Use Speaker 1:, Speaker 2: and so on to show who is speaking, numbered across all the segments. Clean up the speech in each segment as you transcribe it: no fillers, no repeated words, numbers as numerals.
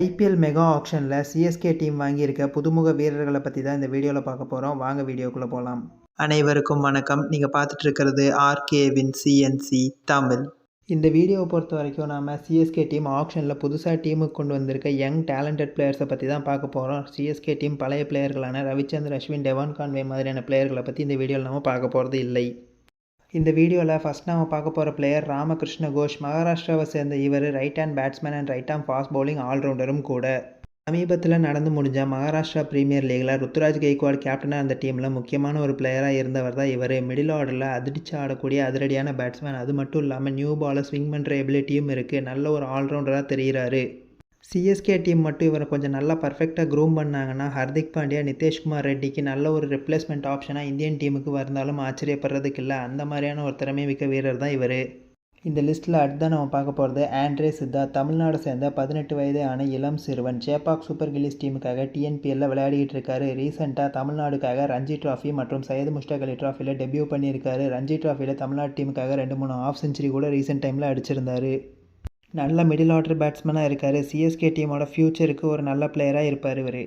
Speaker 1: IPL mega ஆக்ஷனில் CSK team வாங்கியிருக்க புதுமுக வீரர்களை பற்றி தான் இந்த வீடியோவில் பார்க்க போகிறோம். வாங்க வீடியோக்குள்ளே போகலாம். அனைவருக்கும் வணக்கம். நீங்கள் பார்த்துட்டு இருக்கிறது ஆர்கேவின் சிஎன்சி தமிழ். இந்த வீடியோவை பொறுத்த வரைக்கும் நாம் சிஎஸ்கே டீம் ஆக்ஷனில் புதுசாக டீமுக்கு கொண்டு வந்திருக்க யங் டேலண்டட் பிளேயர்ஸை பற்றி தான் பார்க்க போகிறோம். சிஎஸ்கே டீம் பழைய பிளேயர்களான ரவிச்சந்திரன் அஸ்வின், டெவான் கான்வே மாதிரியான பிளேயர்களை பற்றி இந்த வீடியோவில் நம்ம பார்க்க போகிறது இல்லை. இந்த வீடியோவில் ஃபஸ்ட் நாம் பார்க்க போகிற பிளேயர் ராமகிருஷ்ண கோஷ். மகாராஷ்டிராவை சேர்ந்த இவர் right hand batsman and right hand fast bowling ஆல்ரவுண்டரும் கூட. சமீபத்தில் நடந்து முடிஞ்ச மகாராஷ்டிரா பிரீமியர் லீகில் ருத்துராஜ் கெய்க்வாட் கேப்டனாக அந்த டீமில் முக்கியமான ஒரு பிளேயராக இருந்தவர் தான் இவர். மிடில் ஆர்டரில் அதிர்ச்சி ஆடக்கூடிய அதிரடியான பேட்ஸ்மேன். அது மட்டும் இல்லாமல் நியூ பாலை ஸ்விங் பண்ணுற எபிலிட்டியும் இருக்குது. நல்ல ஒரு ஆல்ரவுண்டராக தெரிகிறாரு. சிஎஸ்கே டீம் மட்டும் இவரை கொஞ்சம் நல்லா பர்ஃபெக்டாக க்ரூம் பண்ணாங்கன்னா ஹர்திக் பாண்டியா, நிதேஷ்குமார் ரெட்டிக்கு நல்ல ஒரு ரிப்ளேஸ்மெண்ட் ஆப்ஷனாக இந்தியன் டீமுக்கு வந்தாலும் ஆச்சரியப்படுறதுக்கு இல்லை. அந்த மாதிரியான ஒரு திறமை மிக்க வீரர் தான் இவர். இந்த லிஸ்ட்டில் அடுத்த நம்ம பார்க்க போகிறது ஆண்ட்ரே சித்தார்த். தமிழ்நாடு சேர்ந்த 18 வயது ஆன இளம் சிறுவன். சேப்பாக் சூப்பர் கில்லிஸ் டீமுக்காக டிஎன்பிஎல்ல விளையாடிட்டு இருக்காரு. ரீசெண்டாக தமிழ்நாடுக்காக ரஞ்சி ட்ராஃபி மற்றும் சையது முஷ்டாக் அலி ட்ராஃபியில் டெபியூ பண்ணியிருக்காரு. ரஞ்சி ட்ராஃபியில் தமிழ்நாடு டீமுக்காக 2-3 ஆஃப் செஞ்சுரி கூட ரீசெண்ட் டைமில் அடிச்சிருந்தாரு. நல்ல மிடில் ஆர்டர் பேட்ஸ்மேனாக இருக்கார். சிஎஸ்கே டீமோட ஃப்யூச்சருக்கு ஒரு நல்ல பிளேயராக இருப்பார் இவர்.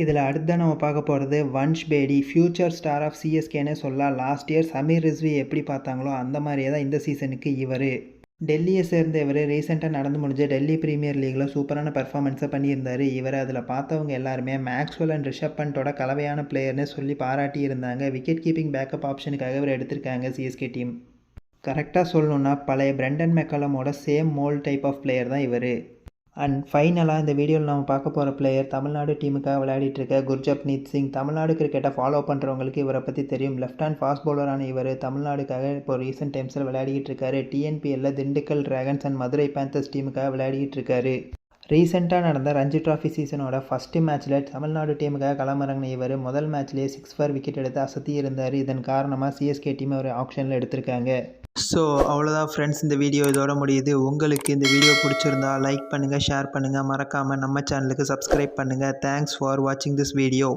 Speaker 1: இதில் அடுத்த நம்ம பார்க்க போகிறது Vansh Bedi. Future star of சிஎஸ்கேன்னு சொல்லலாம். லாஸ்ட் இயர் சமீர் ரிஸ்வி எப்படி பார்த்தாங்களோ அந்த மாதிரியே தான் இந்த சீசனுக்கு இவர். டெல்லியை சேர்ந்த இவர் ரீசெண்டாக நடந்து முடிஞ்ச டெல்லி பிரீமியர் லீகில் சூப்பரான பர்ஃபார்மன்ஸை பண்ணியிருந்தார். இவர் அதில் பார்த்தவங்க எல்லாருமே மேக்ஸ்வெல் அண்ட் ரிஷப் பண்டோட கலவையான பிளேயர்னு சொல்லி பாராட்டி இருந்தாங்க. விக்கெட் கீப்பிங் பேக்கப் ஆப்ஷனுக்காக இவர் எடுத்திருக்காங்க சிஎஸ்கே டீம். கரெக்டாக சொல்லணுன்னா பழைய பிரெண்டன் மெக்கலமோட same mould type of player தான் இவர். அண்ட் ஃபைனலாக இந்த வீடியோவில் நம்ம பார்க்க போகிற பிளேயர் தமிழ்நாடு டீமுக்காக விளையாடிட்டு இருக்க குர்ஜப்னீத் சிங். தமிழ்நாடு கிரிக்கெட்டை ஃபாலோ பண்ணுறவங்களுக்கு இவரை பற்றி தெரியும். லெஃப்ட் ஹேண்ட் ஃபாஸ்ட் பவுலரான இவர் தமிழ்நாடுக்காக இப்போ ரீசெண்ட் டைம்ஸில் விளையாடிட்டு இருக்காரு. டிஎன்பிஎல்ல Dindigul Dragons and Madurai Panthers டீமுக்காக விளையாடிட்டு இருக்காரு. ரீசெண்டாக நடந்த ரஞ்சி ட்ராஃபி சீசனோட ஃபஸ்ட்டு மேட்ச்சில் தமிழ்நாடு டீமுக்காக களமிறங்கின இவர் முதல் மேட்ச்லேயே 6 விக்கெட் எடுத்து அசத்தி இருந்தார். இதன் காரணமாக சிஎஸ்கே டீம் ஒரு ஆப்ஷனில் எடுத்திருக்காங்க. ஸோ அவ்வளோதான் ஃப்ரெண்ட்ஸ், இந்த வீடியோ இதோட முடியுது. உங்களுக்கு இந்த வீடியோ பிடிச்சிருந்தா லைக் பண்ணுங்கள், ஷேர் பண்ணுங்கள், மறக்காமல் நம்ம சேனலுக்கு சப்ஸ்கிரைப் பண்ணுங்கள். தேங்க்ஸ் ஃபார் வாட்சிங் திஸ் வீடியோ.